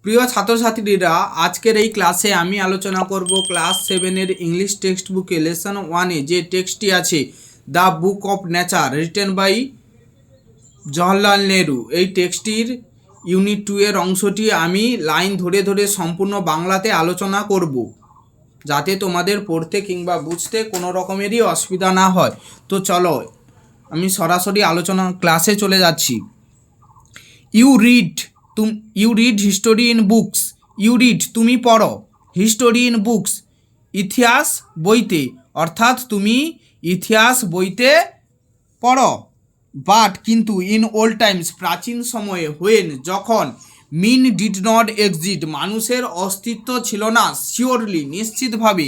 প্রিয় ছাত্রছাত্রীরা, আজকের এই ক্লাসে আমি আলোচনা করব ক্লাস 7-এর ইংলিশ টেক্সট বুকে লেসন 1-এ যে টেক্সটটি আছে the book of nature written by Jawaharlal Nehru. এই টেক্সটটির ইউনিট 2-এর অংশটি আমি লাইন ধরে ধরে সম্পূর্ণ বাংলাতে আলোচনা করব, যাতে তোমাদের পড়তে কিংবা বুঝতে কোনো রকমেরই অসুবিধা না হয়। তো চলো আমি সরাসরি আলোচনা ক্লাসে চলে যাচ্ছি। You read history in books. You read তুমি পড়ো, হিস্টোরি ইন বুকস ইতিহাস বইতে, অর্থাৎ তুমি ইতিহাস বইতে পড়ো। বাট কিন্তু ইন ওল্ড টাইমস প্রাচীন সময়ে, হোয়েন যখন, মিন ডিড নট এক্সিস্ট মানুষের অস্তিত্ব ছিল না, শিওরলি নিশ্চিতভাবে,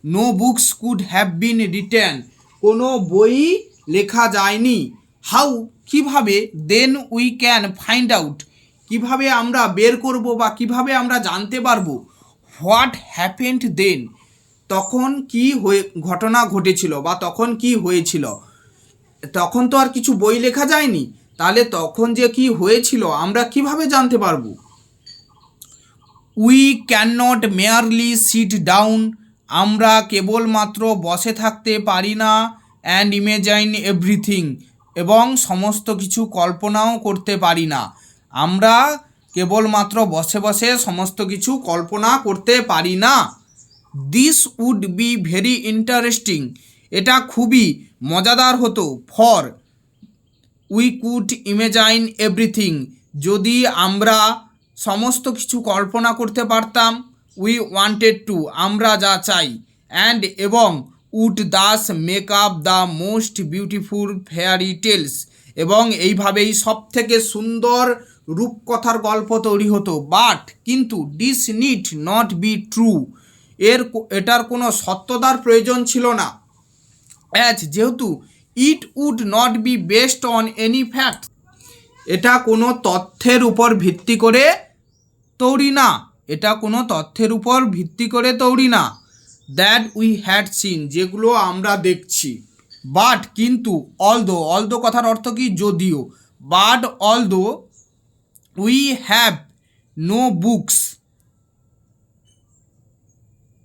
no books could have been written কোনো বই লেখা যায়নি, হাউ কিভাবে, then we can find out কিভাবে আমরা বের করব বা কিভাবে আমরা জানতে পারবো, হোয়াট হ্যাপেন্ড দেন তখন কি ঘটনা ঘটেছিল বা তখন কি হয়েছিল। তখন তো আর কিছু বই লেখা যায়নি, তাহলে তখন যে কি হয়েছিল আমরা কিভাবে জানতে পারবো। We can not merely sit down আমরা কেবলমাত্র বসে থাকতে পারি না, অ্যান্ড ইমেজাইন এভরিথিং এবং সমস্ত কিছু কল্পনাও করতে পারি না। আমরা কেবলমাত্র বসে বসে সমস্ত কিছু কল্পনা করতে পারি না। This would be very interesting এটা খুবই মজাদার হতো, for we could imagine everything যদি আমরা সমস্ত কিছু কল্পনা করতে পারতাম, উই ওয়ান্টেড টু আমরা যা চাই, অ্যান্ড এবং would thus make up the most beautiful fairy tales এবং এইভাবেই সব থেকে সুন্দর রূপকথার গল্প তৈরি হতো। বাট কিন্তু this need not be true এটার কোনো সত্যতার প্রয়োজন ছিল না, অ্যাজ যেহেতু it would not be based on any fact এটা কোনো তথ্যের উপর ভিত্তি করে তৈরি না, এটা কোনো তথ্যের উপর ভিত্তি করে তৈরি না, দ্যাট উই হ্যাড সিন যেগুলো আমরা দেখছি। বাট কিন্তু, অলদো কথার অর্থ কি যদিও, but although we have no books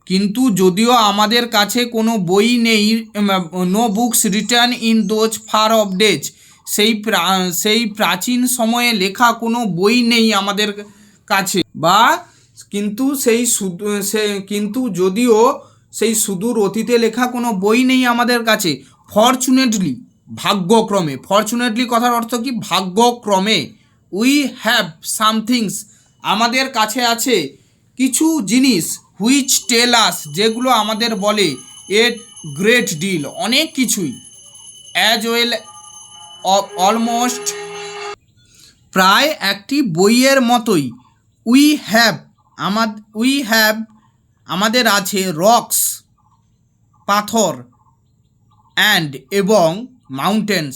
কিন্তু যদিও আমাদের কাছে কোনো বই নেই, no books written in those far off days সেই প্রাচীন সময়ে লেখা কোনো বই নেই আমাদের কাছে, বা কিন্তু যদিও সেই সুদূর অতীতে লেখা কোনো বই নেই আমাদের কাছে। ফরচুনেটলি ভাগ্যক্রমে, ফরচুনেটলি কথার অর্থ কি ভাগ্যক্রমে, উই হ্যাভ সামথিংস আমাদের কাছে আছে কিছু জিনিস, হুইচ টেল আস যেগুলো আমাদের বলে, এ গ্রেট ডিল অনেক কিছুই, অ্যাজ ওয়েল অলমোস্ট প্রায় একটি বইয়ের মতোই, উই হ্যাভ আমাদের আছে রক্স পাথর, অ্যান্ড এবং মাউন্টেন্স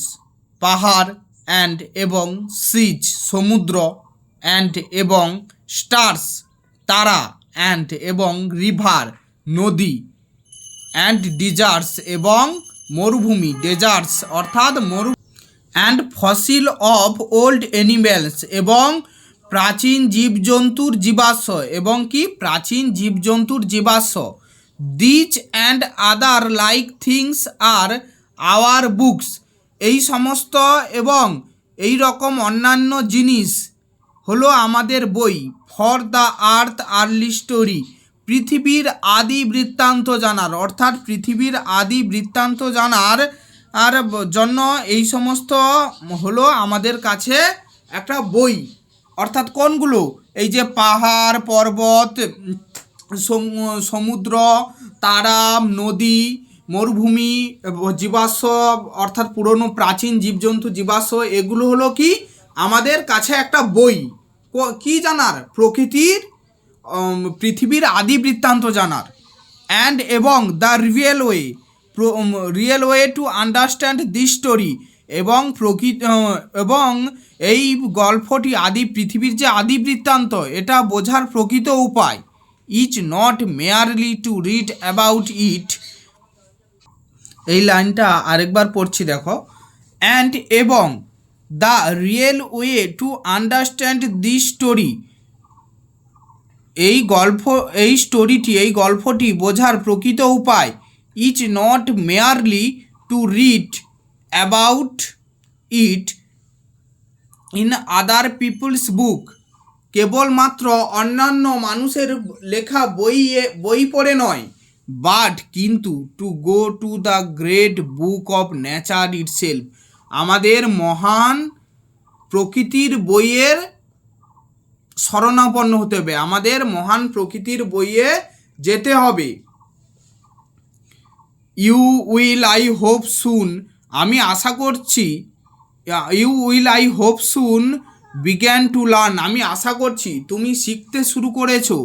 পাহাড়, অ্যান্ড এবং সিজ সমুদ্র, অ্যান্ড এবং স্টার্স তারা, অ্যান্ড এবং রিভার নদী, অ্যান্ড ডিজার্টস এবং মরুভূমি ডেজার্টস অর্থাৎ and fossil of old animals এবং প্রাচীন জীবজন্তুর জীবাশ্ম এবং কি প্রাচীন জীবজন্তুর জীবাশ্ম, these and other like things are our books এই সমস্ত এবং এই রকম অন্যান্য জিনিস হলো আমাদের বই। For the earth early story পৃথিবীর আদি বৃত্তান্ত জানার, অর্থাৎ পৃথিবীর আদি বৃত্তান্ত জানার জন্য এই সমস্ত হলো আমাদের কাছে একটা বই। অর্থাৎ কোনগুলো, এই যে পাহাড় পর্বত সমুদ্র তারা নদী মরুভূমি জীবাশ্ম অর্থাৎ পুরনো প্রাচীন জীবজন্তু জীবাশ্ম, এগুলো হলো কি আমাদের কাছে একটা বই। কি জানার? পৃথিবীর আদি বৃত্তান্ত জানার। অ্যান্ড এবং the real way to understand this story এবং এই গল্পটি পৃথিবীর যে আদি বৃত্তান্ত এটা বোঝার প্রকৃত উপায়, is not merely to read about it এই লাইনটা আরেকবার পড়ছি দেখো, অ্যান্ড এবং the real way to understand this story এই গল্পটি বোঝার প্রকৃত উপায় is not merely to read about it in other people's book, কেবলমাত্র অন্যান্য মানুষের লেখা বই পড়ে নয়, বাট কিন্তু to go to the great book of nature itself, আমাদের মহান প্রকৃতির বইয়ের শরণাপন্ন হতে হবে, আমাদের মহান প্রকৃতির বইয়ে যেতে হবে। You will I hope soon, আমি আশা করছি, you will I hope soon begin to learn, আমি আশা করছি তুমি শিখতে শুরু করেছো।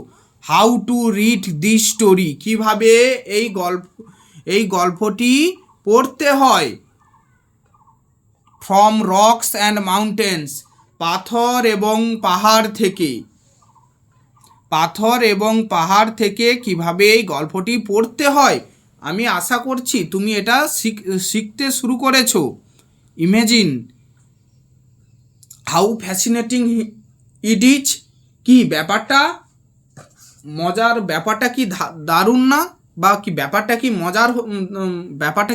How to read this story, কীভাবে এই গল্পটি পড়তে হয়। ফ্রম রকস অ্যান্ড মাউন্টেন্স, পাথর এবং পাহাড় থেকে কিভাবে এই গল্পটি পড়তে হয়, আমি আশা করছি তুমি এটা শিখতে শুরু করেছো। Imagine how fascinating it is, কি ব্যাপারটা কি দারুণ না, বা কি ব্যাপারটা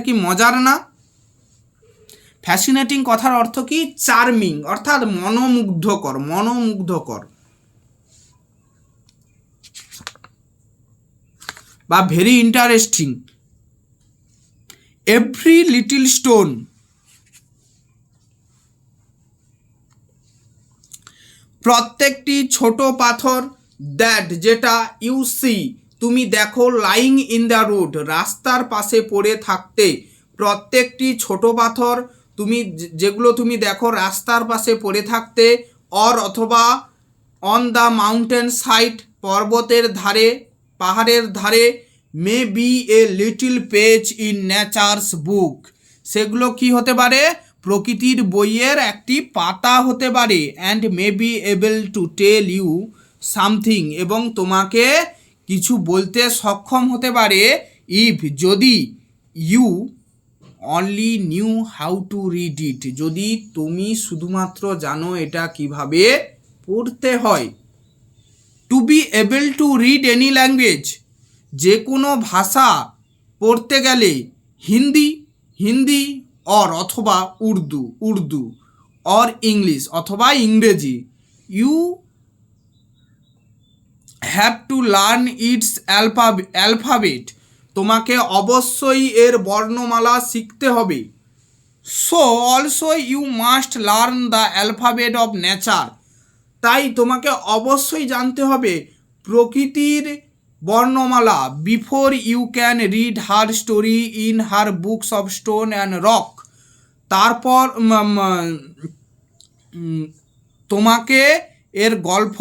কি মজার না। ফ্যাসিনেটিং কথার অর্থ কি? চার্মিং, অর্থাৎ মনোমুগ্ধকর বা very interesting. Every little stone, প্রত্যেকটি ছোট পাথর, দ্যাট যেটা, ইউ সি তুমি দেখো, লাইং ইন দ্য রোড রাস্তার পাশে পড়ে থাকতে, প্রত্যেকটি ছোট পাথর যেগুলো তুমি দেখো রাস্তার পাশে পড়ে থাকতে, অথবা অন দ্য মাউন্টেন সাইড পর্বতের ধারে, পাহাড়ের ধারে, may be a little page in nature's book, সেগুলো কি হতে পারে? প্রকৃতির বইয়ের একটি পাতা হতে পারে। And may be able to tell you something, এবং তোমাকে কিছু বলতে সক্ষম হতে পারে, ইফ যদি, you only knew how to read it, যদি তুমি শুধুমাত্র জানো এটা কিভাবে পড়তে হয়। To be able to read any language, যে কোনো ভাষা পড়তে গেলে, হিন্দি অথবা উর্দু অর ইংলিশ অথবা ইংরেজি, you have to learn its alphabet, তোমাকে অবশ্যই এর বর্ণমালা শিখতে হবে। So also you must learn the alphabet of nature, তাই তোমাকে অবশ্যই জানতে হবে প্রকৃতির বর্ণমালা। Before you can read her story in her books of stone and rock, তারপর তোমাকে এর গল্প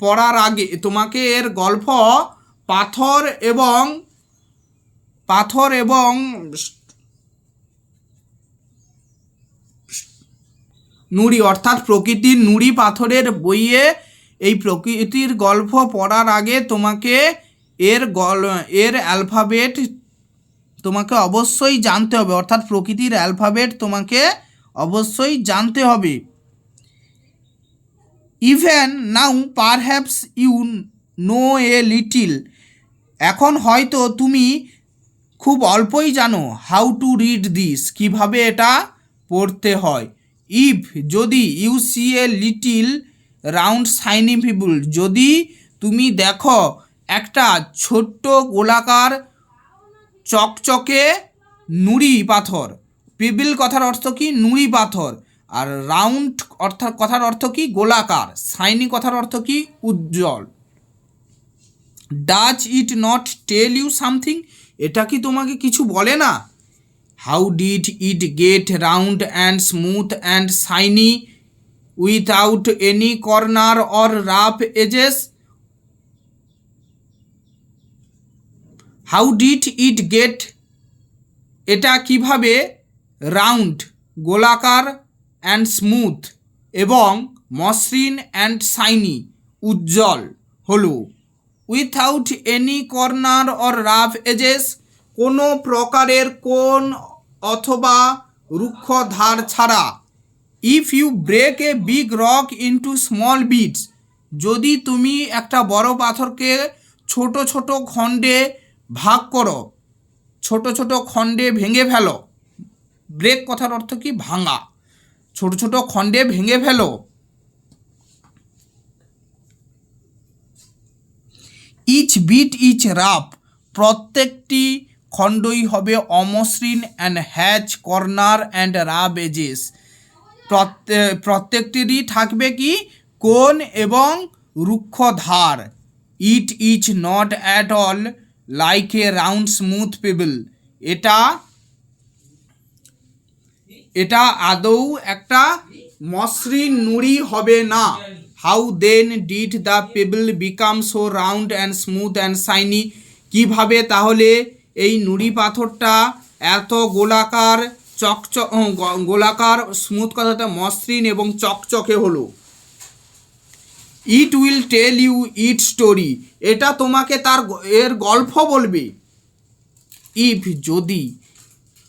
পড়ার আগে, তোমাকে এর গল্প পাথর এবং নুড়ি, অর্থাৎ প্রকৃতির নুড়ি পাথরের বইয়ে এই প্রকৃতির গল্প পড়ার আগে তোমাকে এর অ্যালফাবেট তোমাকে অবশ্যই জানতে হবে, অর্থাৎ প্রকৃতির অ্যালফাবেট তোমাকে অবশ্যই জানতে হবে। Even now perhaps you know a little, এখন হয়তো তুমি খুব অল্পই জানো, হাউ টু রিড দিস, কীভাবে এটা পড়তে হয়। ইফ যদি, you see a little round shiny pebble, যদি তুমি দেখো একটা ছোট্ট গোলাকার চকচকে নুড়ি পাথর, পিবল কথার অর্থ কি? নুড়ি পাথর, আর রাউন্ড কথার অর্থ কি? গোলাকার, শাইনি কথার অর্থ কি? উজ্জ্বল। Does it not tell you something, এটা কি তোমাকে কিছু বলে না? How did it get round and smooth and shiny without any corner or rough edges, how did it get, এটা কিভাবে রাউন্ড গোলাকার, অ্যান্ড স্মুথ এবং মসৃণ, অ্যান্ড শাইনি উজ্জ্বল হলো, without any corner or rough edges, কোনো প্রকারের কোণ অথবা রুক্ষ ধার ছাড়া। If you break a big rock into small bits, যদি তুমি একটা বড় পাথরকে ছোট ছোট খণ্ডে ভাগ করো, ছোট ছোট খণ্ডে ভেঙে ফেলো, ব্রেক কথার অর্থ কি? ভাঙা। ছোট ছোট খণ্ডে ভেঙে ফেলো। ইচ বিট ইচ রাফ, প্রত্যেকটি খণ্ডই হবে অমসৃণ and has corner and rough edges, প্রত্যেকটিরই থাকবে কি? কোণ এবং রুক্ষ ধার। It is not at all like a round smooth pebble, এটা আদৌ একটা মসৃণ নুড়ি হবে না। How then did the pebble become so round and smooth and shiny, কীভাবে তাহলে এই নুড়ি পাথরটা এত গোলাকার গোলাকার, স্মুথ কথাটা মসৃণ এবং চকচকে হলো? It will tell you it story, এটা তোমাকে এর গল্প বলবে। ইফ, যদি,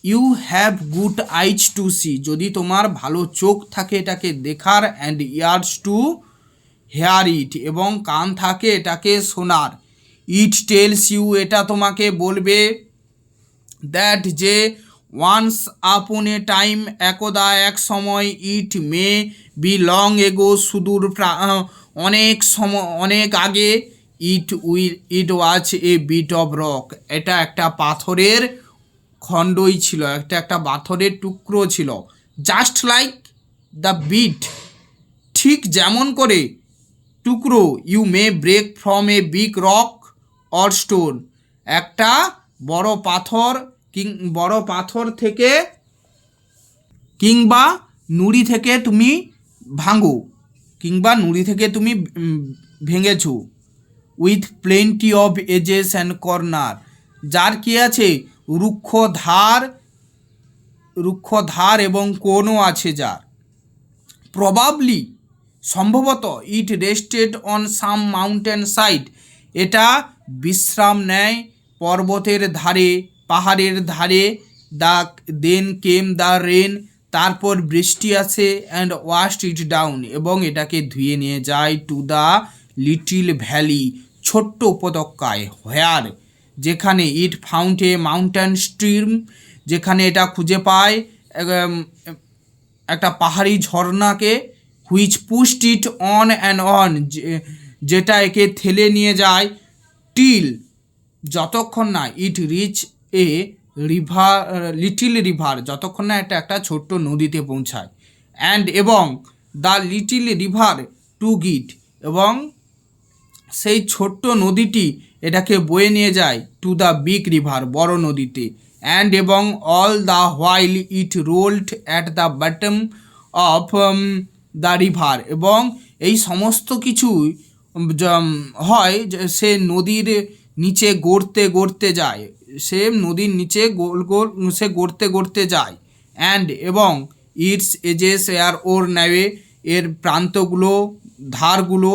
you have good eyes to see, যদি তোমার ভালো চোখ থাকে এটাকে দেখার, and ears to hear it, এবং কান থাকে এটাকে শোনার। ইট টেলস ইউ, এটা তোমাকে বলবে, দ্যাট যে ওয়ান্স আপন এ টাইম, একদা এক সময়, ইট মে বি লং এগো, সুদূর অনেক আগে, ইট ওয়াজ এ বিট অফ রক, এটা একটা পাথরের খণ্ডই ছিল, একটা পাথরের টুকরো ছিল। জাস্ট লাইক দ্য বিট, ঠিক যেমন করে টুকরো, you may break from a big rock or stone, একটা বড় পাথর থেকে কিংবা নুড়ি থেকে তুমি ভাঙো, কিংবা নুড়ি থেকে তুমি ভেঙেছো। With plenty of edges and corner, যার কি আছে? রুক্ষ ধার এবং কোণও আছে যার। প্রবাবলি, সম্ভবত, it rested on some mountain side, এটা বিশ্রাম নেয় পর্বতের ধারে, পাহাড়ের ধারে। দেন কেম দ্য রেন, তারপর বৃষ্টি আসে, অ্যান্ড ওয়াশড ইট ডাউন, এবং এটাকে ধুয়ে নিয়ে যায়, টু দ্য লিটিল ভ্যালি, ছোট্ট উপত্যকায়, হোয়ার, যেখানে it found a mountain stream, যেখানে এটা খুঁজে পায় একটা পাহাড়ি ঝর্ণাকে, which pushed it on and on, যেটা একে ঠেলে নিয়ে যায়, টিল, যতক্ষণ না it reach a little river, যতক্ষণ না এটা একটা ছোট্ট নদীতে পৌঁছায়, অ্যান্ড, এবং দ্য লিটিল রিভার টু গিট, এবং সেই ছোট্ট নদীটি এটাকে বয়ে নিয়ে যায় টু দ্য বিগ রিভার, বড় নদীতে, অ্যান্ড, এবং all the while it ruled at the bottom of the river, এবং এই সমস্ত কিছুই হয়, সে নদীর নিচে গড়তে যায়, সে নদীর নিচে সে গড়তে যায়, অ্যান্ড, এবং ইটস এজেস এয়ার ওর নেবে, এর প্রান্তগুলো, ধারগুলো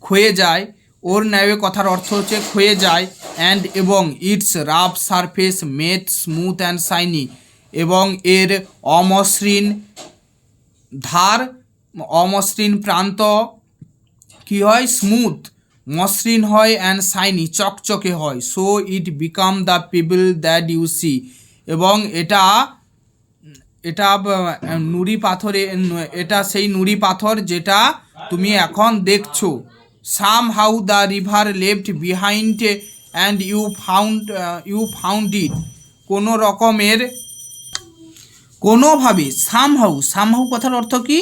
ক্ষয়ে যায়, ওর নেবে কথার অর্থ হচ্ছে ক্ষয়ে যায়, অ্যান্ড, এবং it's rough surface made smooth and shiny, এবং এর অমসৃণ প্রান্ত কি হয়? স্মুথ, মসৃণ হয়, অ্যান্ড শাইনি, চকচকে হয়। So it become the pebble that you see, এবং এটা নুড়ি পাথরে, এটা সেই নুড়ি পাথর যেটা তুমি এখন দেখছো। Somehow the river left behind and you found it, কোনোভাবে, সামহাউ কথার অর্থ কি?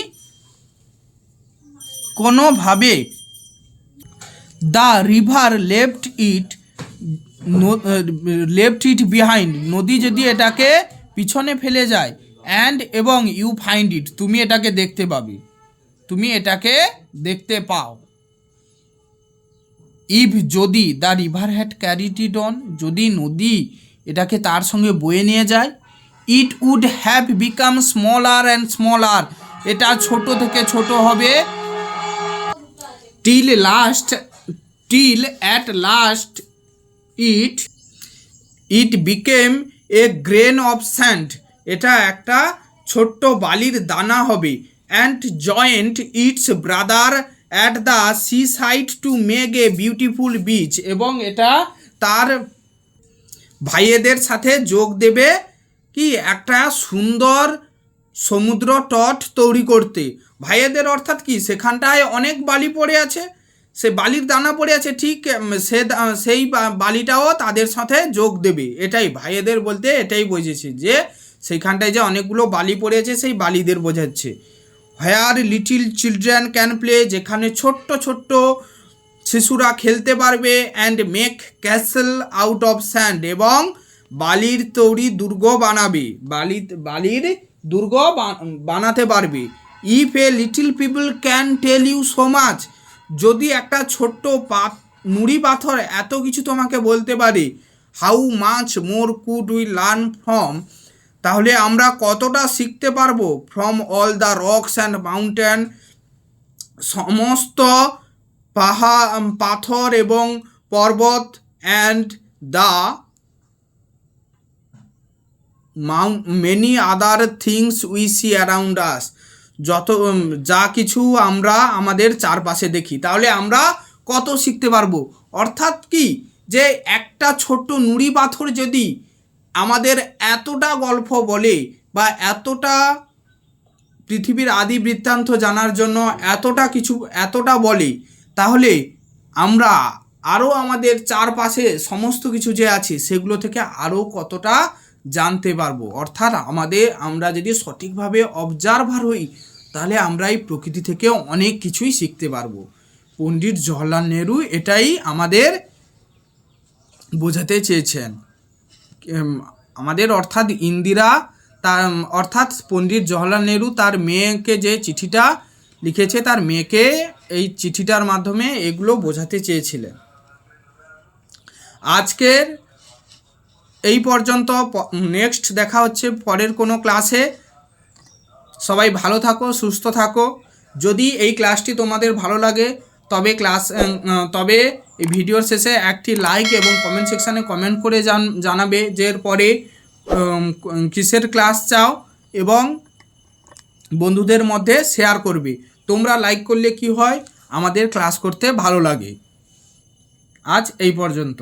কোনোভাবে, the river left it behind, নদী যদি এটাকে পিছনে ফেলে যায়, অ্যান্ড, এবং ইউ ফাইন্ড ইট, তুমি এটাকে দেখতে পাও। ইফ, যদি, the river had carried it on, যদি নদী এটাকে তার সঙ্গে বয়ে নিয়ে যায়, it would have become smaller and smaller, এটা ছোট থেকে ছোট হবে, till at last it became a grain of sand, এটা একটা ছোট্ট বালির দানা হবে, and joined its brother at the seaside to make a beautiful beach. এবং এটা তার ভাইয়েদের সাথে যোগ দেবে কি একটা সুন্দর সমুদ্র তট তৈরি করতে। ভাইয়েদের অর্থাৎ কি, সেখানটায় অনেক বালি পড়ে আছে, সে বালির দানা পড়ে আছে, ঠিক সেই বালিটাও তাদের সাথে যোগ দেবে। এটাই ভাইয়েদের বলতে এটাই বোঝাচ্ছে, যে সেইখানটায় যে অনেকগুলো বালি পড়ে আছে সেই বালিদের বোঝাচ্ছে। Where little children can play, যেখানে ছোট্ট ছোট্ট শিশুরা খেলতে পারবে। And make castle out of sand, এবং বালির তৈরি দুর্গ বানাবে, বালির দুর্গ বানাতে পারবে। If a little people can tell you so much, যদি একটা ছোট্ট নুড়ি পাথর এত কিছু তোমাকে বলতে পারে, how much more could we learn from, তাহলে আমরা কতটা শিখতে পারবো। From all the rocks and mountain, সমস্ত পাথর এবং পর্বত। And the many other things we see around us, যা কিছু আমরা আমাদের চারপাশে দেখি। তাহলে আমরা কত শিখতে পারবো। অর্থাৎ কি, যে একটা ছোট্ট নুড়ি পাথর যদি আমাদের এতটা গল্প বলে, বা এতটা পৃথিবীর আদি বৃত্তান্ত জানার জন্য এতটা বলে, তাহলে আমরা আরও আমাদের চারপাশে সমস্ত কিছু যে আছে সেগুলো থেকে আরও কতটা জানতে পারবো। অর্থাৎ আমরা যদি সঠিকভাবে অবজারভার হই, তাহলে আমরা এই প্রকৃতি থেকে অনেক কিছুই শিখতে পারবো। পণ্ডিত জওহরলাল নেহরু এটাই আমাদের বোঝাতে চেয়েছেন। আমাদের অর্থাৎ অর্থাৎ পণ্ডিত জওহরলাল নেহরু তার মেয়েকে যে চিঠিটা লিখেছে, তার মেয়েকে এই চিঠিটার মাধ্যমে এগুলো বোঝাতে চেয়েছিলেন। আজকের এই পর্যন্ত, নেক্সট দেখা হচ্ছে পরের কোনো ক্লাসে। সবাই ভালো থাকো, সুস্থ থাকো। যদি এই ক্লাসটি তোমাদের ভালো লাগে তবে এই ভিডিওর শেষে একটি লাইক এবং কমেন্ট সেকশানে কমেন্ট করে জানাবে যে এরপরে কিসের ক্লাস চাও, এবং বন্ধুদের মধ্যে শেয়ার করবে। তোমরা লাইক করলে কি হয়, আমাদের ক্লাস করতে ভালো লাগে। আজ এই পর্যন্ত।